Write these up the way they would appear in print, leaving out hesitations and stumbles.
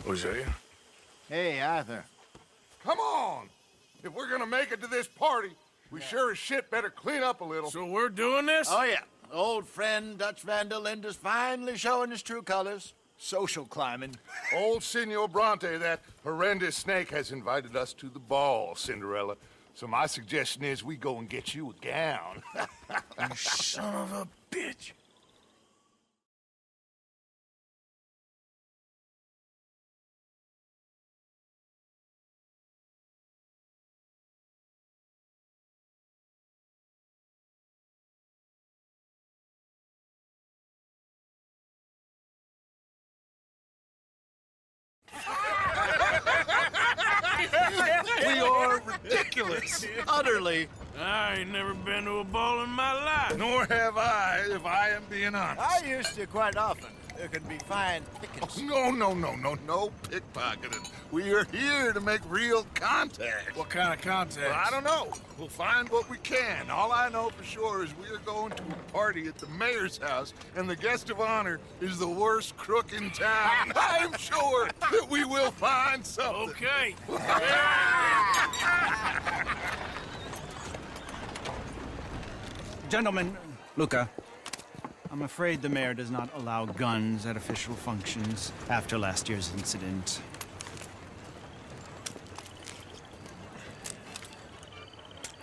Hosea? Hey, Arthur. Come on! If we're gonna make it to this party, we sure as shit better clean up a little. So we're doing this? Oh, yeah. Old friend Dutch Van der Linde's finally showing his true colors. Social climbing. Old Senor Bronte, that horrendous snake, has invited us to the ball, Cinderella. So my suggestion is we go and get you a gown. You son of a bitch. We are ridiculous. Utterly. I ain't never been to a ball in my life. Nor have I, if I am being honest. I used to quite often. There can be fine pickings. No pickpocketing. We are here to make real contact. What kind of contact? Well, I don't know. We'll find what we can. All I know for sure is we are going to a party at the mayor's house, and the guest of honor is the worst crook in town. I'm sure that we will find something. Okay. Gentlemen, Luca, I'm afraid the mayor does not allow guns at official functions after last year's incident.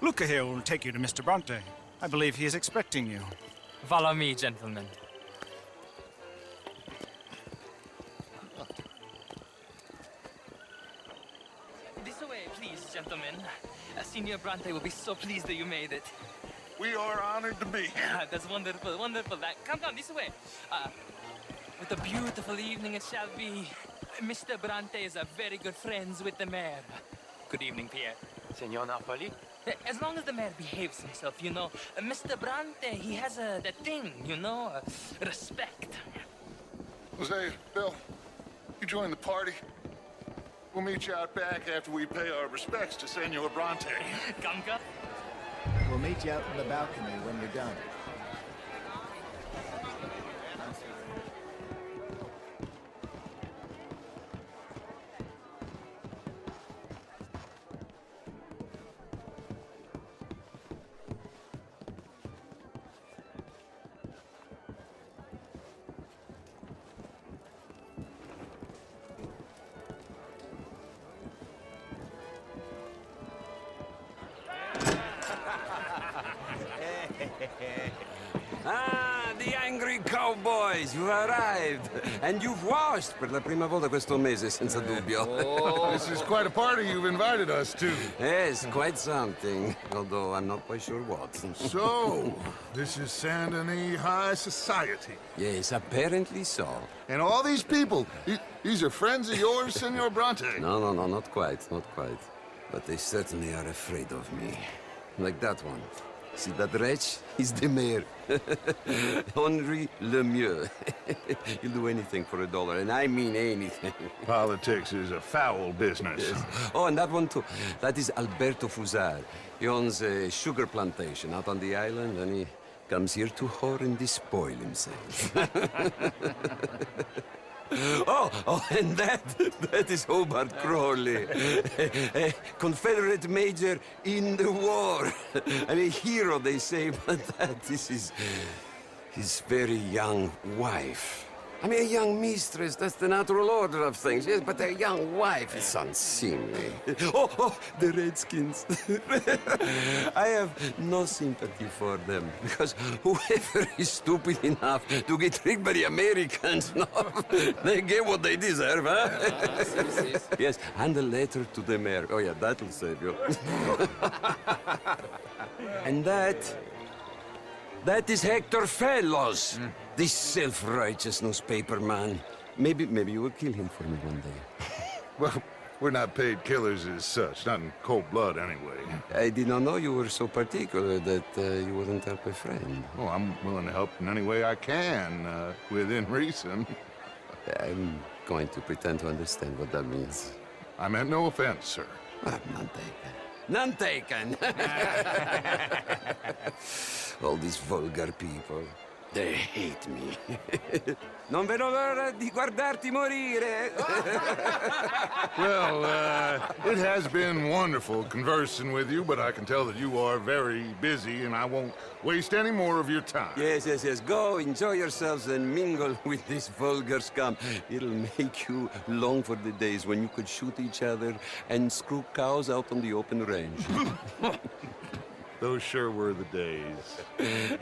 Luca here will take you to Mr. Bronte. I believe he is expecting you. Follow me, gentlemen. This way, please, gentlemen. Senior Bronte will be so pleased that you made it. We are honored to be here. That's wonderful, wonderful. Come down this way. What a beautiful evening it shall be. Mr. Bronte is very good friends with the mayor. Good evening, Pierre. Senor Napoli? As long as the mayor behaves himself, you know. Mr. Bronte, he has that thing, you know, respect. Jose, Bill, you join the party. We'll meet you out back after we pay our respects to Senor Bronte. Kanka? We'll meet you out in the balcony when you're done. Ah, the angry cowboys, you arrived. And you've washed per la prima volta questo mese, senza dubbio. This is quite a party you've invited us to. Yes, quite something. Although I'm not quite sure what. So, this is Saint Denis High Society. Yes, apparently so. And all these people, these are friends of yours, Senor Bronte? No, not quite, not quite. But they certainly are afraid of me. Like that one. See that wretch? He's the mayor. Henri Lemieux. He'll do anything for $1, and I mean anything. Politics is a foul business. Yes. Oh, and that one too. That is Alberto Fusar. He owns a sugar plantation out on the island, and he comes here to whore and despoil himself. Oh, and that is Hobart Crawley, a Confederate major in the war. I mean, a hero, they say, but that is his very young wife. I mean, a young mistress, that's the natural order of things, yes, but a young wife is unseemly. Oh, the Redskins. I have no sympathy for them, because whoever is stupid enough to get tricked by the Americans, no, they get what they deserve, huh? Yes, and a letter to the mayor. Oh, yeah, that'll save you. And that is Hector Fellows. This self-righteous newspaper man. Maybe you will kill him for me one day. Well, we're not paid killers as such, not in cold blood anyway. I did not know you were so particular that you wouldn't help a friend. Oh, I'm willing to help in any way I can, within reason. I'm going to pretend to understand what that means. I meant no offense, sir. None taken. None taken! All these vulgar people. They hate me. Non vedo l'ora di guardarti morire. Well, it has been wonderful conversing with you, but I can tell that you are very busy, and I won't waste any more of your time. Yes, yes, yes. Go, enjoy yourselves, and mingle with this vulgar scum. It'll make you long for the days when you could shoot each other and screw cows out on the open range. Those sure were the days.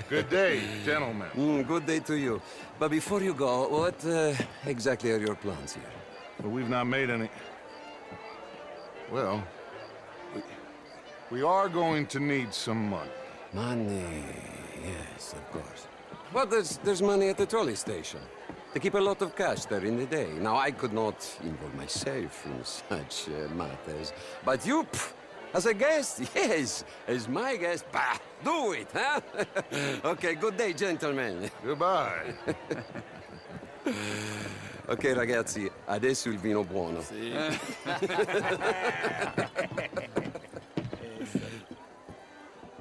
Good day, gentlemen. Good day to you. But before you go, what exactly are your plans here? Well, we've not made any... Well, we are going to need some money. Money, yes, of course. Well, there's money at the trolley station. They keep a lot of cash there in the day. Now, I could not involve myself in such matters. But you, as a guest, yes. As my guest, bah, do it, huh? Okay, good day, gentlemen. Goodbye. Ok, ragazzi, adesso il vino buono.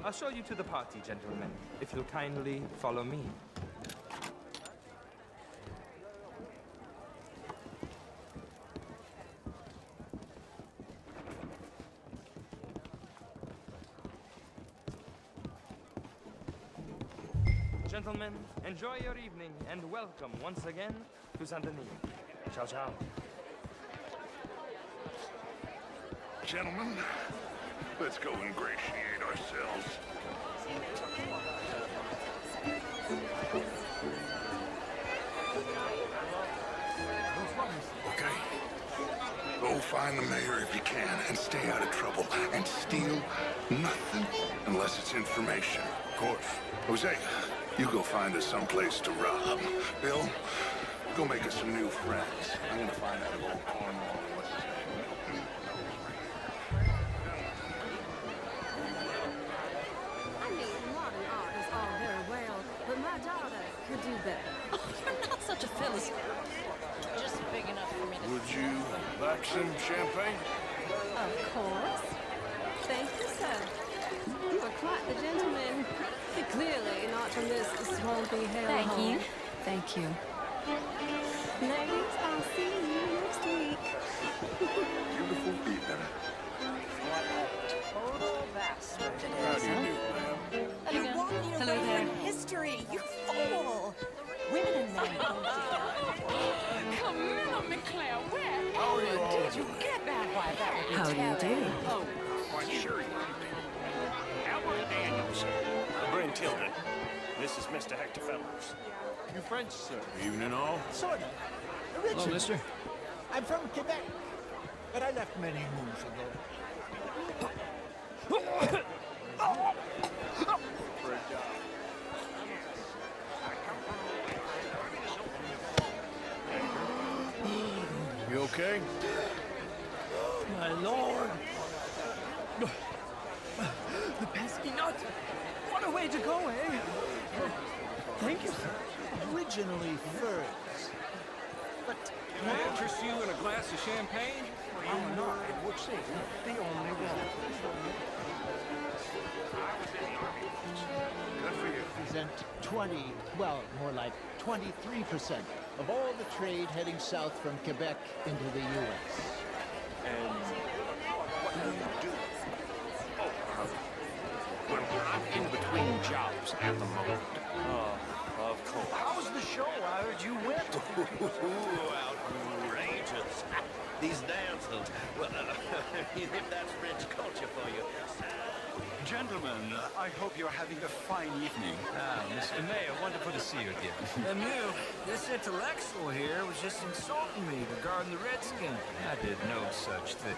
I'll show you to the party, gentlemen, if you'll kindly follow me. Gentlemen, enjoy your evening and welcome once again to Saint Denis. Ciao, ciao. Gentlemen, let's go ingratiate ourselves. Okay. Go find the mayor if you can and stay out of trouble. And steal nothing unless it's information. Of course. Jose, you go find us someplace to rob. Bill, go make us some new friends. I'm gonna find out about Cornwall. What's his name? I mean, modern art is all very well, but my daughter could do better. Oh, you're not such a Phyllis. Just big enough for me to... Would you like some champagne? Of course. Thank you, sir. You are quite the gentleman. Clearly not from this swampy hellhole. Thank you. Thank you. Ladies, I'll see you next week. Beautiful evening. Total bastard it How is, do you huh? do, ma'am? There you You go. walk your Hello way there. in history, you fool! Women and men hold together. Camilla McClare, where How are you all did you doing? get that? Why, that would be How do you terrible. do? Oh, Quite sure you Albert Daniels. Bryn Tilden. This is Mr. Hector Fellows. You French, sir? Evening all. Sort of. Originally. mister. I'm from Quebec, but I left many moons ago. For a job. You okay? My lord! The pesky nut! What a way to go, eh? Thank you, sir. Originally furs. But Can I interest you in a glass of champagne? I'm not, it would seem, the only one. Good for you. Present 20, well, more like 23% of all the trade heading south from Quebec into the U.S. And what do you do? Well, I'm in between jobs at the moment. Of course. How's the show? I heard you went. Outrageous. These damsels. Well, if that's French culture for you. Gentlemen, I hope you're having a fine evening. Mr. Mayor, wonderful to see you again. Lemieux, this intellectual here was just insulting me regarding the Redskins. I did no such thing.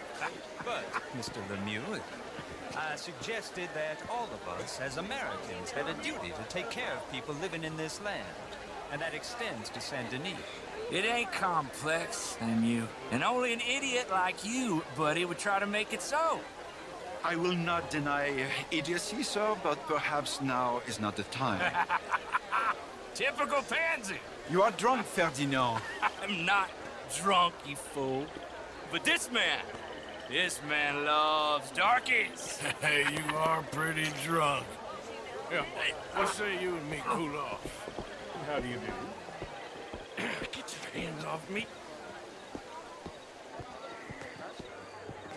But, Mr. Lemieux, I suggested that all of us, as Americans, had a duty to take care of people living in this land. And that extends to Saint Denis. It ain't complex, Lemieux. And only an idiot like you, buddy, would try to make it so. I will not deny idiocy, sir, but perhaps now is not the time. Typical pansy. You are drunk, Ferdinand. I'm not drunk, you fool. But this man loves darkies. Hey, you are pretty drunk. Yeah, what say you and me cool off? How do you do? Get your hands off me.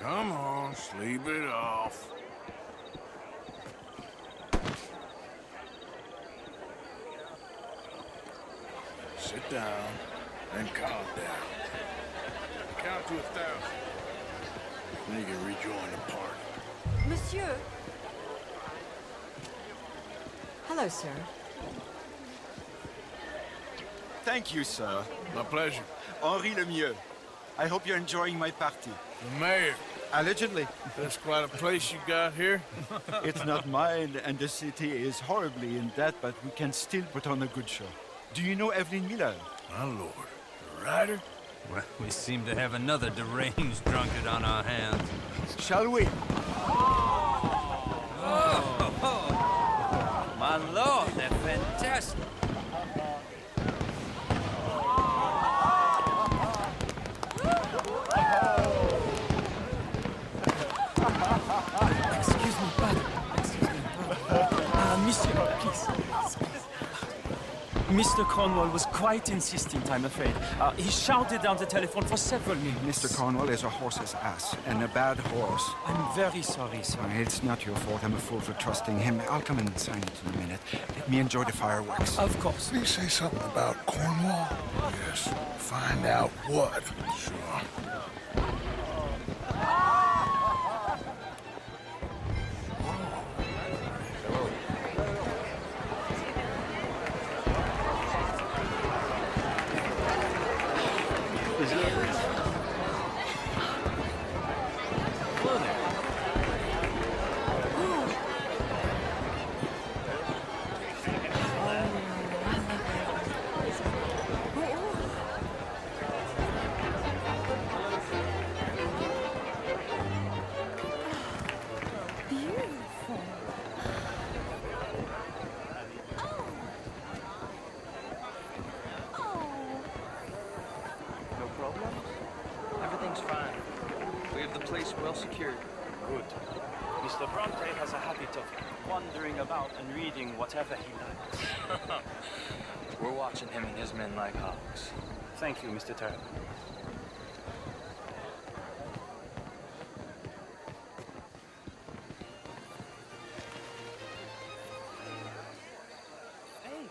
Come on, sleep it off. Sit down and calm down. Count to 1,000. Then you can rejoin the party. Monsieur. Hello, sir. Thank you, sir. My pleasure. Henri Lemieux. I hope you're enjoying my party. The mayor. Allegedly. That's quite a place you got here. It's not mine, and the city is horribly in debt, but we can still put on a good show. Do you know Evelyn Miller? My lord. The writer? Well, we seem to have another deranged drunkard on our hands. Shall we? My lord, they're fantastic. Excuse me, pardon. Excuse me, pardon. Monsieur, please. Mr. Cornwall was quite insistent, I'm afraid. He shouted down the telephone for several minutes. Mr. Cornwall is a horse's ass, and a bad horse. I'm very sorry, sir. It's not your fault. I'm a fool for trusting him. I'll come and sign it in a minute. Let me enjoy the fireworks. Of course. Did he say something about Cornwall? Yes. Find out what. Sure. No problem? Everything's fine. We have the place well secured. Good. Mr. Bronte has a habit of wandering about and reading whatever he likes. We're watching him and his men like hawks. Thank you, Mr. Turner. Hey.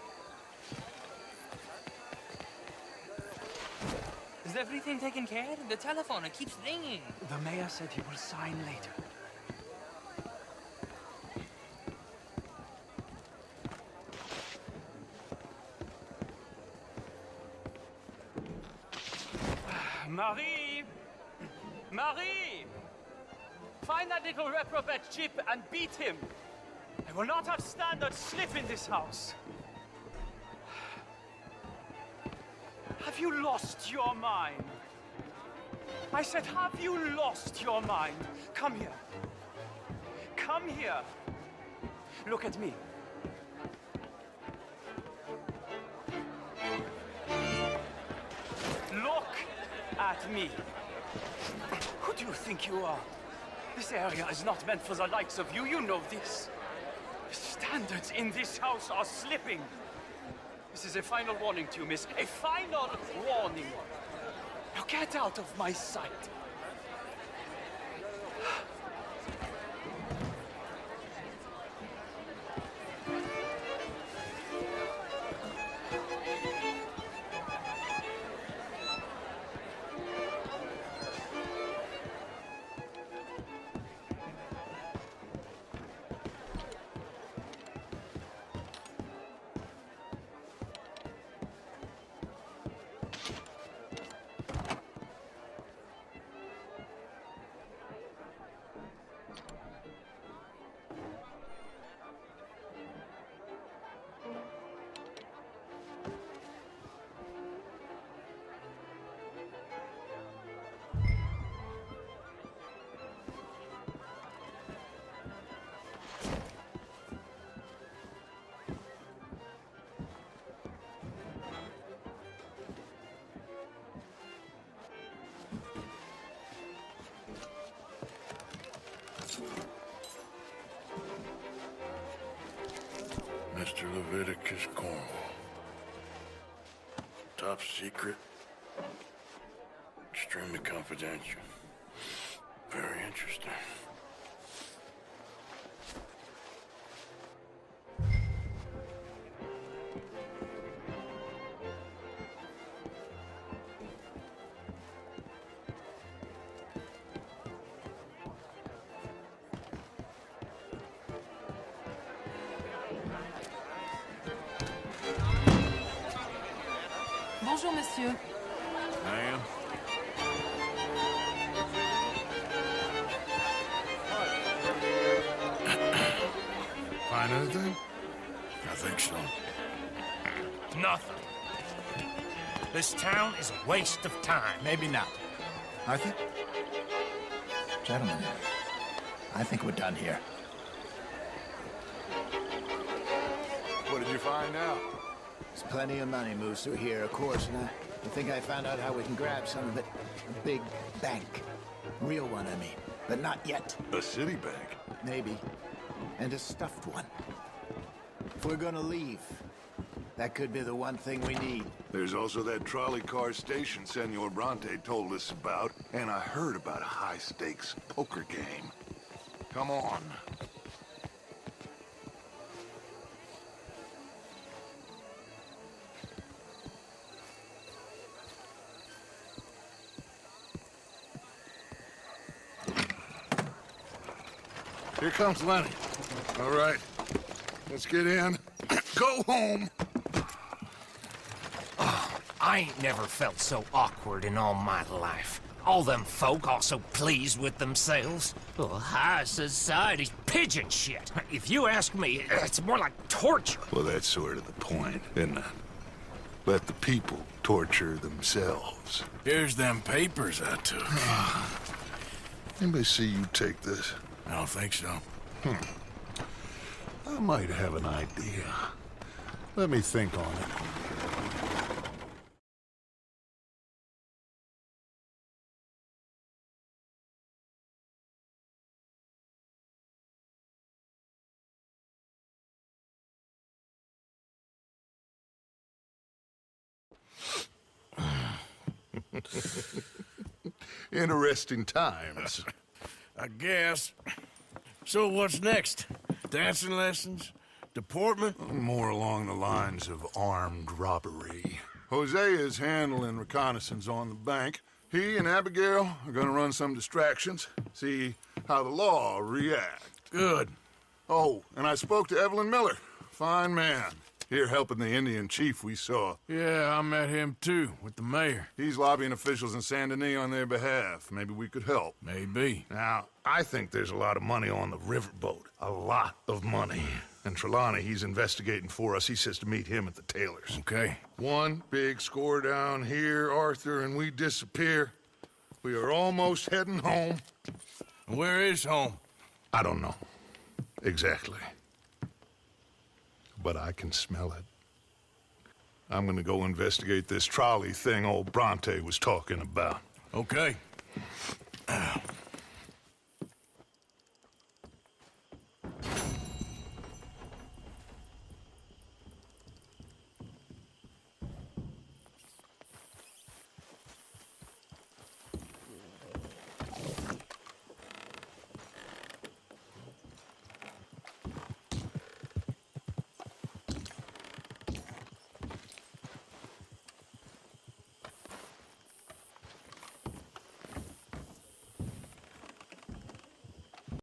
Is everything taken care of? The telephone, it keeps ringing. The mayor said he will sign later. Marie! Marie! Find that little reprobate Chip and beat him. I will not have standard slip in this house. Have you lost your mind? I said, have you lost your mind? Come here. Come here. Look at me. Look at me. Who do you think you are? This area is not meant for the likes of you. You know this. The standards in this house are slipping. This is a final warning to you, miss. A final warning. Now get out of my sight. Mr. Leviticus Cornwall. Top secret. Extremely confidential. Very interesting. Bonjour, monsieur. Ma'am? Find anything? I think so. Nothing. This town is a waste of time. Maybe not. I think... Gentlemen, I think we're done here. What did you find out? There's plenty of money moves through here, of course, and I think I found out how we can grab some of it. A big bank. Real one, I mean. But not yet. A city bank? Maybe. And a stuffed one. If we're gonna leave, that could be the one thing we need. There's also that trolley car station Senor Bronte told us about, and I heard about a high-stakes poker game. Come on. Here comes Lenny. All right, let's get in. Go home. I ain't never felt so awkward in all my life. All them folk all so pleased with themselves. Oh, high society's pigeon shit. If you ask me, it's more like torture. Well, that's sort of the point, isn't it? Let the people torture themselves. Here's them papers I took. Anybody see you take this? I don't think so. I might have an idea. Let me think on it. Interesting times. I guess. So what's next? Dancing lessons? Deportment? More along the lines of armed robbery. Jose is handling reconnaissance on the bank. He and Abigail are gonna run some distractions, see how the law react. Good. Oh, and I spoke to Evelyn Miller. Fine man. Here helping the Indian chief we saw. Yeah, I met him too, with the mayor. He's lobbying officials in Saint Denis on their behalf. Maybe we could help. Maybe. Now, I think there's a lot of money on the riverboat. A lot of money. And Trelawney, he's investigating for us. He says to meet him at the Taylor's. Okay. One big score down here, Arthur, and we disappear. We are almost heading home. Where is home? I don't know. Exactly. But I can smell it. I'm gonna go investigate this trolley thing old Bronte was talking about. Okay.